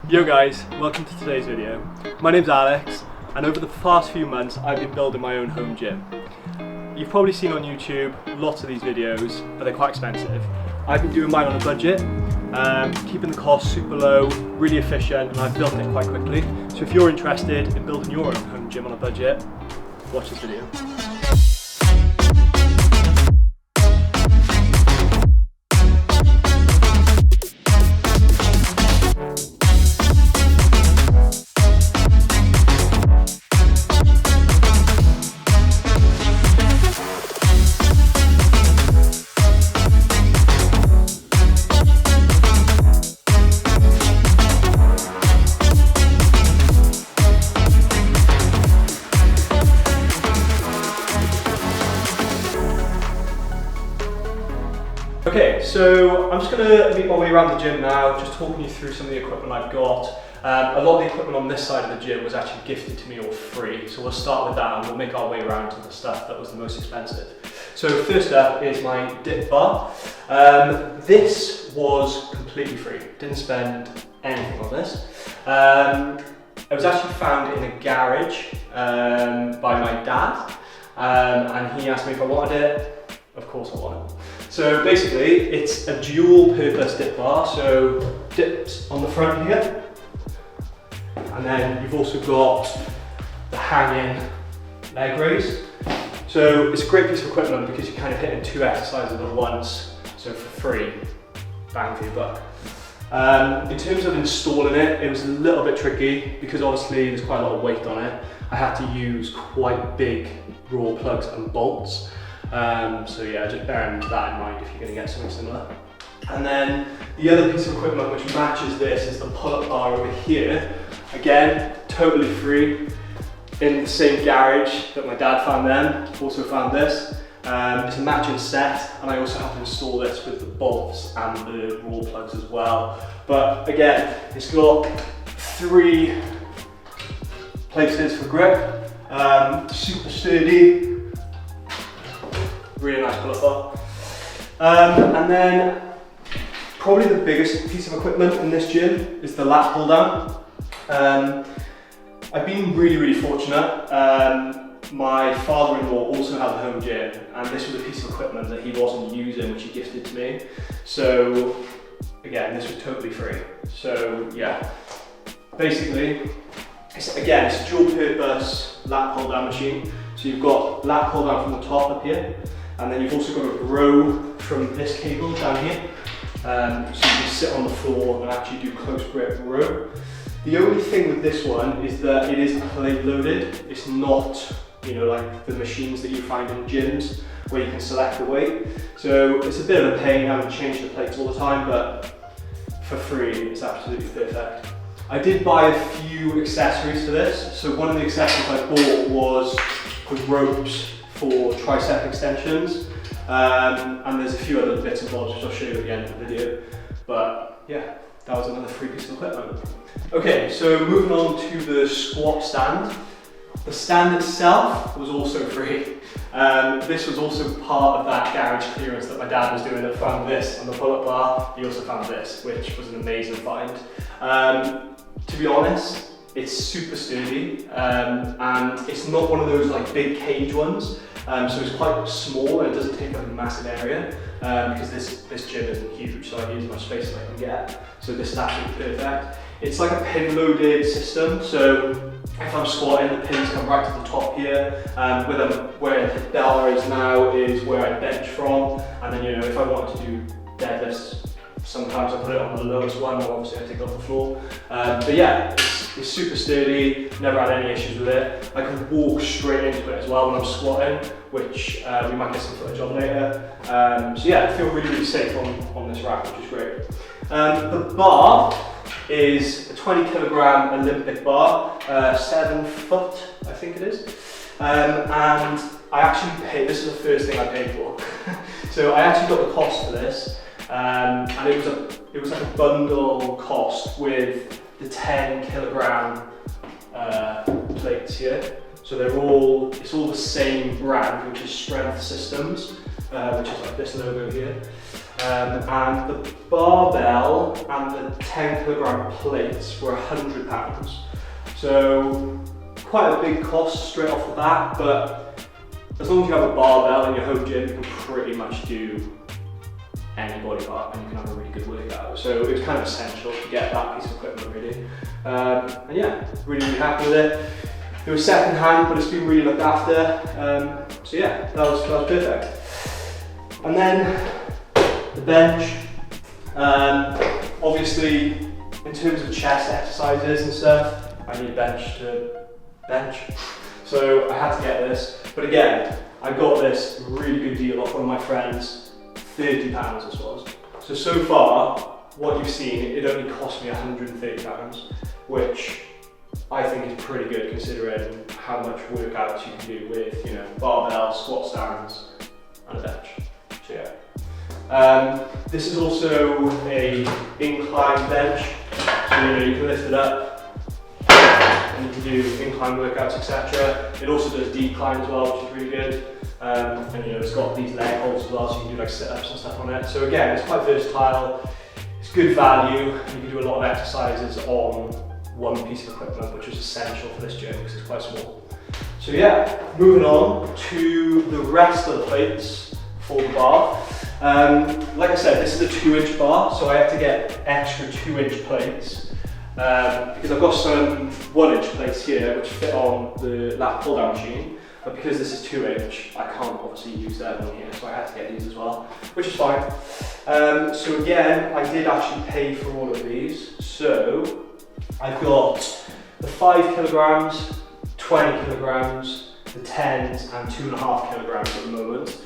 Yo guys, welcome to today's video. My name's Alex, and over the past few months I've been building my own home gym. You've probably seen on YouTube lots of these videos, but they're quite expensive. I've been doing mine on a budget, keeping the costs super low, really efficient, and I've built it quite quickly. So if you're interested in building your own home gym on a budget, watch this video. Okay, so I'm just going to make my way around the gym now, just talking you through some of the equipment I've got. A lot of the equipment on this side of the gym was actually gifted to me or free, so we'll start with that and we'll make our way around to the stuff that was the most expensive. So first up is my dip bar. This was completely free, didn't spend anything on this. It was actually found in a garage by my dad, and he asked me if I wanted it. Of course I want it. So basically, it's a dual purpose dip bar, so dips on the front here, and then you've also got the hanging leg raise. So it's a great piece of equipment because you're kind of hitting two exercises at once, so for free, bang for your buck. In terms of installing it, it was a little bit tricky because obviously there's quite a lot of weight on it. I had to use quite big raw plugs and bolts. So yeah, just bear that in mind if you're going to get something similar. And then the other piece of equipment which matches this is the pull-up bar over here. Again, totally free, in the same garage that my dad found them, also found this. It's a matching set, and I also have to install this with the bolts and the raw plugs as well. But again, it's got 3 places for grip, super sturdy. Really nice pull-up bar. And then probably the biggest piece of equipment in this gym is the lat pull down. I've been really fortunate. My father-in-law also has a home gym, and this was a piece of equipment that he wasn't using, which he gifted to me. So again, this was totally free. So yeah, basically, it's a dual purpose lat pull down machine. So you've got lat pull down from the top up here, and then you've also got a row from this cable down here. So you can sit on the floor and actually do close grip row. The only thing with this one is that it is plate loaded. It's not, you know, like the machines that you find in gyms where you can select the weight. So it's a bit of a pain having to change the plates all the time, but for free, it's absolutely perfect. I did buy a few accessories for this. So one of the accessories I bought was ropes for tricep extensions, and there's a few other bits and bobs which I'll show you at the end of the video. But yeah, that was another free piece of equipment. Okay, so moving on to the squat stand. The stand itself was also free. This was also part of that garage clearance that my dad was doing that found this on the pull-up bar. He also found this, which was an amazing find. To be honest, it's super sturdy, and it's not one of those like big cage ones. So it's quite small and it doesn't take up a massive area, because this gym isn't huge, so I need as much space as I can get. So this is absolutely perfect. It's like a pin loaded system, so if I'm squatting, the pins come right to the top here. Where the bell is now is where I bench from, and then, you know, if I want to do deadlifts, sometimes I put it on the lowest one, or obviously I take it off the floor. But yeah, it's super sturdy, never had any issues with it. I can walk straight into it as well when I'm squatting, which we might get some footage of later. So yeah, I feel really safe on this rack, which is great. The bar is a 20 kilogram Olympic bar, 7 foot, I think it is. And I actually paid, this is the first thing I paid for. So I actually got the cost for this, and it was like a bundle cost with the 10 kilogram plates here. So it's all the same brand, which is Strength Systems, which is like this logo here. and the barbell and the 10 kilogram plates were £100. So quite a big cost straight off the bat, but as long as you have a barbell in your home gym, you can pretty much do any body part and you can have a really good workout. So it was kind of essential to get that piece of equipment really. And yeah, really happy with it. It was second hand, but it's been really looked after. So yeah, that was perfect. And then the bench. Obviously, in terms of chest exercises and stuff, I need a bench to bench. So I had to get this. But again, I got this really good deal off one of my friends, £30 this was. So far, what you've seen, it only cost me £130, which I think is pretty good considering how much workouts you can do with, you know, barbell, squat stands, and a bench. So yeah. This is also a incline bench, so you know you can lift it up and you can do incline workouts, etc. It also does decline as well, which is really good. And you know it's got these leg holds as well, so you can do like sit-ups and stuff on it. So again, it's quite versatile. It's good value, and you can do a lot of exercises on one piece of equipment, which is essential for this gym because it's quite small. So yeah, moving on to the rest of the plates for the bar. Like I said, this is a 2-inch bar, so I have to get extra 2-inch plates because I've got some 1-inch plates here which fit on the lat pull down machine, but because this is 2-inch, I can't obviously use that one here, so I had to get these as well, which is fine. So again, I did actually pay for all of these. So I've got the 5 kilograms, 20 kilograms, the 10s, and 2.5 kilograms at the moment.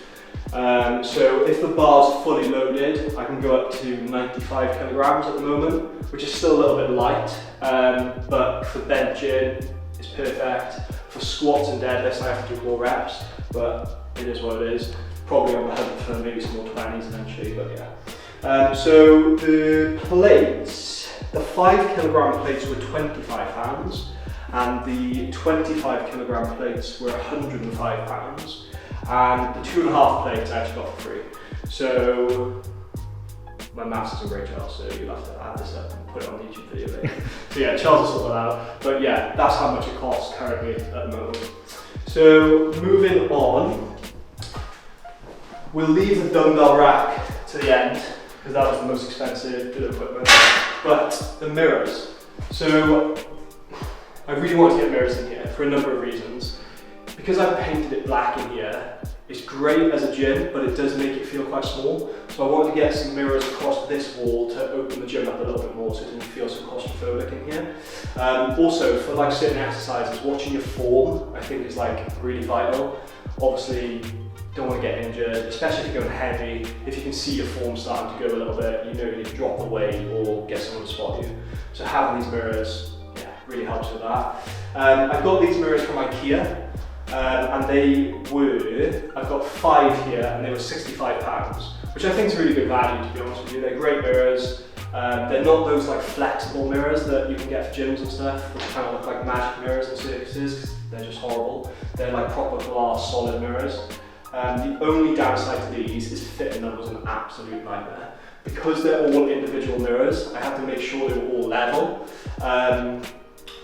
So if the bar's fully loaded, I can go up to 95 kilograms at the moment, which is still a little bit light, but for benching, it's perfect. For squats and deadlifts, I have to do more reps, but it is what it is. Probably on the hunt for maybe some more 20s eventually, but yeah. So the plates, the 5 kilogram plates were £25, and the 25 kilogram plates were £105. And the 2.5 plates I actually got for free. So my maths isn't great, Charles, so you'll have to add this up and put it on the YouTube video later. So yeah, Charles will sort that out. But yeah, that's how much it costs currently at the moment. So moving on, we'll leave the dumbbell rack to the end because that was the most expensive bit of equipment. But the mirrors. So I really want to get mirrors in here for a number of reasons. Because I've painted it black in here, it's great as a gym, but it does make it feel quite small. So I wanted to get some mirrors across this wall to open the gym up a little bit more so it didn't feel so claustrophobic in here. Also, for like certain exercises, watching your form, I think is like really vital. Obviously, don't want to get injured, especially if you're going heavy. If you can see your form starting to go a little bit, you know you need to drop the weight or get someone to spot you. So having these mirrors, yeah, really helps with that. I've got these mirrors from IKEA. And they were, I've got 5 here and they were £65, which I think is really good value, to be honest with you. They're great mirrors. They're not those like flexible mirrors that you can get for gyms and stuff, which kind of look like magic mirrors in circuses, because they're just horrible. They're like proper glass, solid mirrors. The only downside to these is fitting them was an absolute nightmare. Because they're all individual mirrors, I have to make sure they were all level.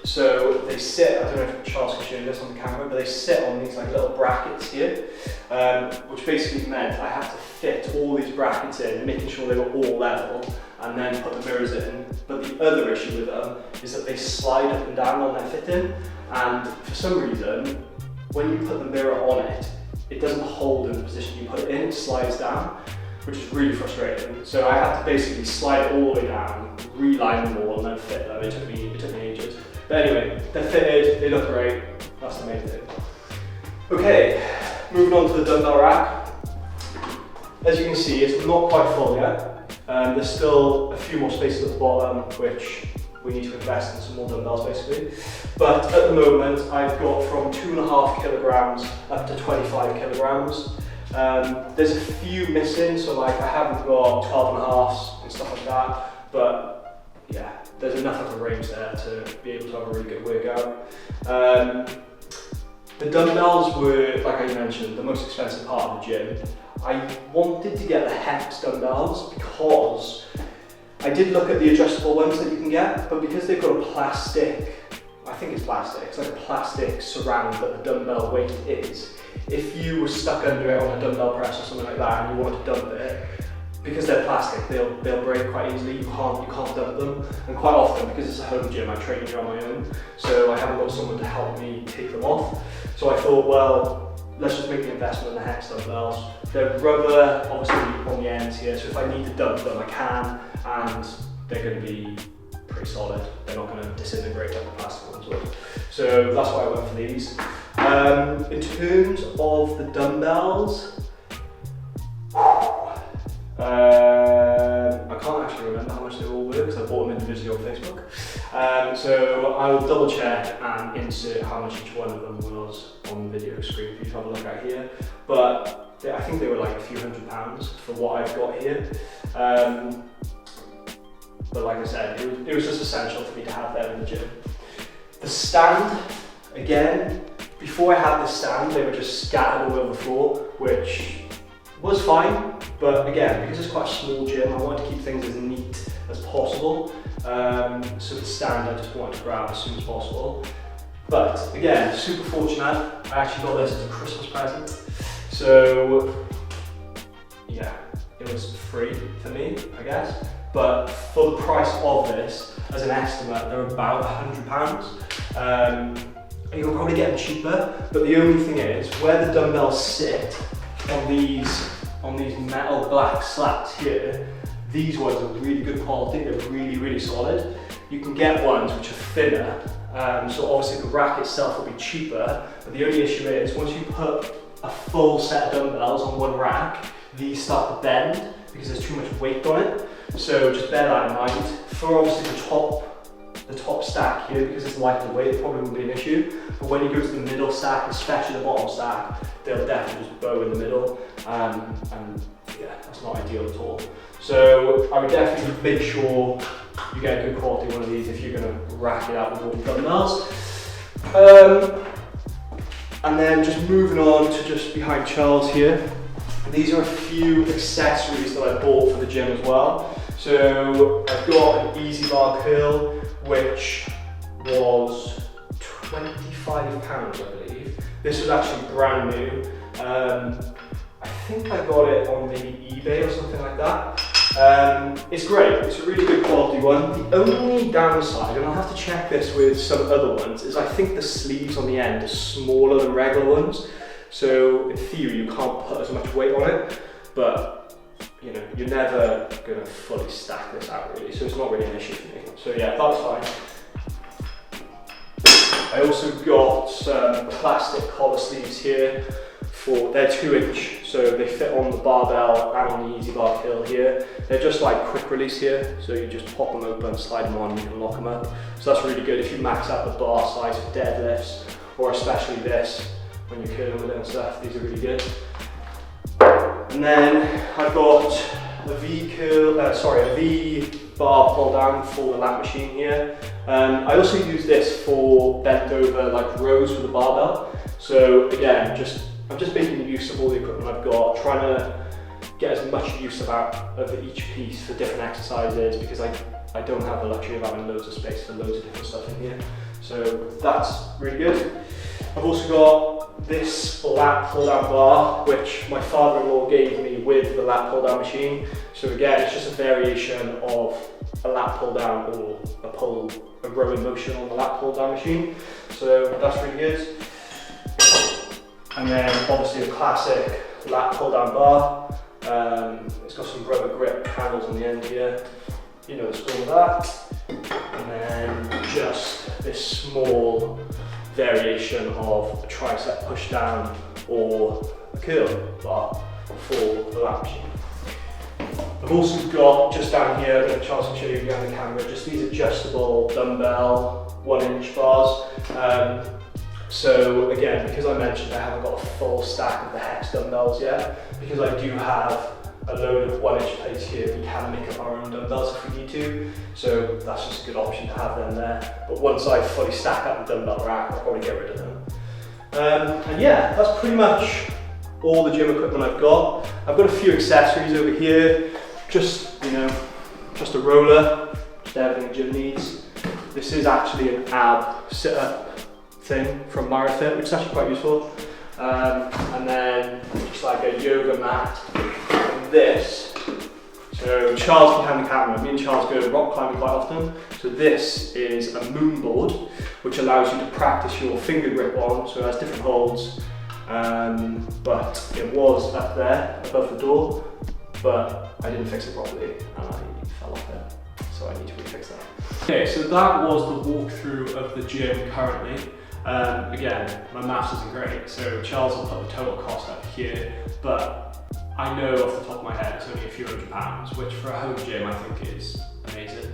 So they sit, I don't know if Charles can show you this on the camera, but they sit on these like little brackets here, which basically meant I had to fit all these brackets in, making sure they were all level, and then put the mirrors in. But the other issue with them is that they slide up and down on their fitting, and for some reason, when you put the mirror on it, it doesn't hold in the position you put it in, it slides down, which is really frustrating. So I had to basically slide it all the way down, reline them all, and then fit them. It took me ages. But anyway, they're fitted, they look great, that's the main thing. Okay, moving on to the dumbbell rack. As you can see, it's not quite full yet. There's still a few more spaces at the bottom, which we need to invest in some more dumbbells basically. But at the moment, I've got from 2.5 kilograms up to 25 kilograms. There's a few missing, so like I haven't got 12.5s and stuff like that, but yeah, there's enough of a range there to be able to have a really good workout. The dumbbells were, like I mentioned, the most expensive part of the gym. I wanted to get the hex dumbbells because I did look at the adjustable ones that you can get, but because they've got a plastic, I think it's plastic, it's like a plastic surround that the dumbbell weight is. If you were stuck under it on a dumbbell press or something like that and you wanted to dump it, because they're plastic, they'll break quite easily. You can't dump them. And quite often, because it's a home gym, I train here on my own, so I haven't got someone to help me take them off. So I thought, well, let's just make the investment in the hex dumbbells. They're rubber, obviously, on the ends here, so if I need to dump them, I can, and they're going to be pretty solid. They're not going to disintegrate like the plastic ones would. So that's why I went for these. In terms of the dumbbells, I can't actually remember how much they all were because I bought them individually on Facebook. So I will double check and insert how much each one of them was on the video screen for you to have a look at here. But I think they were like a few £100 for what I've got here. But like I said, it was just essential for me to have them in the gym. The stand, again, before I had the stand, they were just scattered all over the floor, which was fine. But again, because it's quite a small gym, I wanted to keep things as neat as possible. So the stand I just wanted to grab as soon as possible. But again, super fortunate. I actually got this as a Christmas present. So yeah, it was free for me, I guess. But for the price of this, as an estimate, they're about £100. You can probably get them cheaper, but the only thing is, where the dumbbells sit on these metal black slats here, these ones are really good quality, they're really solid. You can get ones which are thinner, so obviously the rack itself will be cheaper, but the only issue is, once you put a full set of dumbbells on one rack, these start to bend because there's too much weight on it. So just bear that in mind. For obviously the top stack here, because it's lighter weight, it probably won't be an issue. But when you go to the middle stack, especially the bottom stack, they'll definitely just bow in the middle. And yeah, that's not ideal at all. So I would definitely make sure you get a good quality one of these if you're going to rack it out with all the dumbbells. And then just moving on to just behind Charles here. These are a few accessories that I bought for the gym as well. So I've got an easy bar curl, which was £25, I believe. This was actually brand new. I think I got it on maybe eBay or something like that. It's great, it's a really good quality one. The only downside, and I'll have to check this with some other ones, is I think the sleeves on the end are smaller than regular ones. So in theory, you can't put as much weight on it, but you know, you're never gonna fully stack this out really, so it's not really an issue for me. So yeah, that's fine. I also got some plastic collar sleeves here. They're 2-inch, so they fit on the barbell and on the easy bar curl here. They're just like quick release here, so you just pop them open, slide them on, and you can lock them up. So that's really good if you max out the bar size for deadlifts, or especially this, when you're curling with it and stuff. These are really good. And then I've got a V bar pull down for the lat machine here. I also use this for bent over like rows with the barbell. So again, I'm just making use of all the equipment I've got, trying to get as much use of each piece for different exercises, because I don't have the luxury of having loads of space for loads of different stuff in here. So that's really good. I've also got this lat pull down bar, which my father-in-law gave me with the lat pull down machine. So again, it's just a variation of a lat pull down or a rowing motion on the lat pull down machine. So that's really good. And then obviously a classic lat pull down bar. It's got some rubber grip handles on the end here. You know the score of that. And then just this small variation of a tricep push down or a curl bar for the lat machine. I've also got just down here, I don't know if Charles can show you behind the camera, just these adjustable dumbbell 1-inch bars. So again, because I mentioned I haven't got a full stack of the hex dumbbells yet, because I do have a load of 1-inch plates here, we can make up our own dumbbells if we need to. So that's just a good option to have them there. But once I fully stack up the dumbbell rack, I'll probably get rid of them. And yeah, that's pretty much all the gym equipment I've got. I've got a few accessories over here, just, you know, just a roller, just everything a gym needs. This is actually an ab sit-up thing from Marifit, which is actually quite useful. And then just like a yoga mat, and this. So Charles can hand the camera. Me and Charles go rock climbing quite often. So this is a moon board, which allows you to practice your finger grip on. So it has different holds, but it was up there above the door, but I didn't fix it properly and I fell off it. So I need to refix that. Okay, so that was the walkthrough of the gym currently. Again, my maths isn't great, so Charles will put the total cost up here, but I know off the top of my head it's only a few £100, which for a home gym I think is amazing.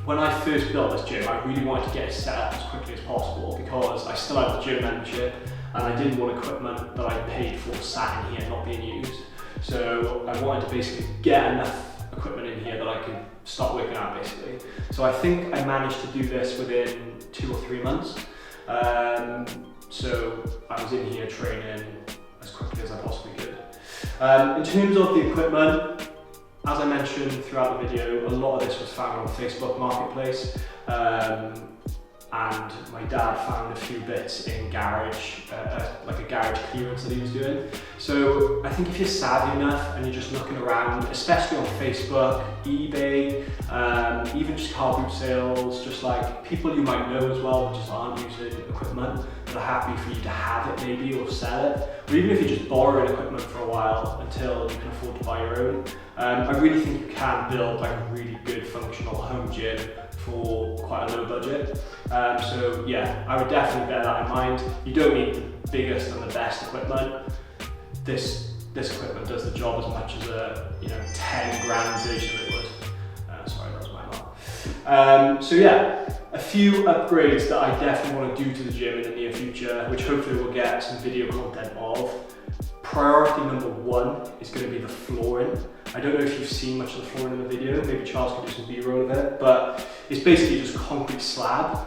When I first built this gym, I really wanted to get it set up as quickly as possible because I still had the gym membership and I didn't want equipment that I paid for sat in here not being used. So I wanted to basically get enough equipment in here that I could start working out basically. So I think I managed to do this within 2 or 3 months. So I was in here training as quickly as I possibly could. In terms of the equipment, as I mentioned throughout the video, a lot of this was found on Facebook Marketplace, and my dad found a few bits in garage, like a garage clearance that he was doing. So I think if you're savvy enough and you're just looking around, especially on Facebook, eBay, even just car boot sales, just like people you might know as well that just aren't using equipment, that are happy for you to have it maybe or sell it, or even if you're just borrowing equipment for a while until you can afford to buy your own. I really think you can build like a really good functional home gym for quite a low budget. So yeah, I would definitely bear that in mind. You don't need the biggest and the best equipment. This equipment does the job as much as a 10 grand version of it would. Sorry, that was my mom. So yeah, a few upgrades that I definitely want to do to the gym in the near future, which hopefully we'll get some video content of. Priority number 1 is going to be the flooring. I don't know if you've seen much of the flooring in the video, maybe Charles can do some B-roll of it, but it's basically just concrete slab.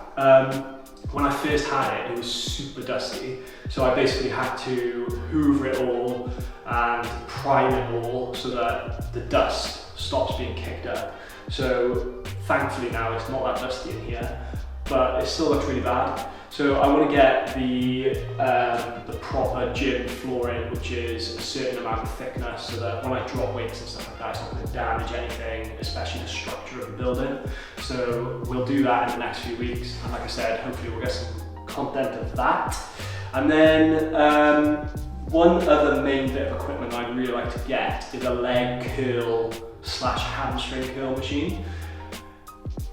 When I first had it, it was super dusty, so I basically had to hoover it all and prime it all so that the dust stops being kicked up. So thankfully now it's not that dusty in here, but it still looks really bad. So I want to get the proper gym flooring, which is a certain amount of thickness, so that when I drop weights and stuff like that, it's not going to damage anything, especially the structure of the building. So we'll do that in the next few weeks, and like I said, hopefully we'll get some content of that. And then one other main bit of equipment I'd really like to get is a leg curl / hamstring curl machine.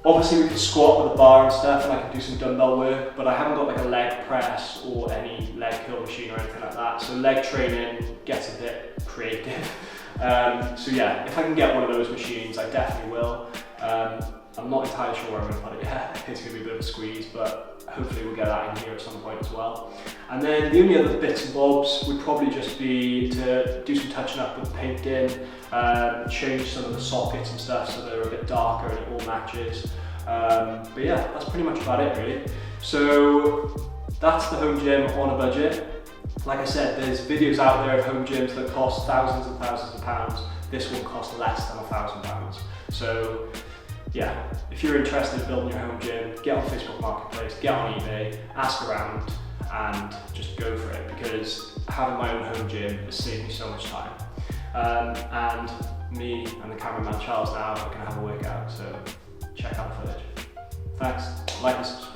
Obviously we can squat with a bar and stuff, and I can do some dumbbell work, but I haven't got like a leg press or any leg curl machine or anything like that. So leg training gets a bit creative. So yeah, if I can get one of those machines, I definitely will. I'm not entirely sure where I'm going to put it yet. It's going to be a bit of a squeeze, but hopefully we'll get that in here at some point as well. And then the only other bits and bobs would probably just be to do some touching up with painting, change some of the sockets and stuff so they're a bit darker and it all matches. But yeah, that's pretty much about it really. So that's the home gym on a budget. Like I said, there's videos out there of home gyms that cost thousands and thousands of pounds. This will cost less than £1,000. So yeah, if you're interested in building your home gym, get on Facebook Marketplace, get on eBay, ask around and just go for it, because having my own home gym has saved me so much time. And me and the cameraman Charles now are going to have a workout, so check out the footage. Thanks, like and subscribe.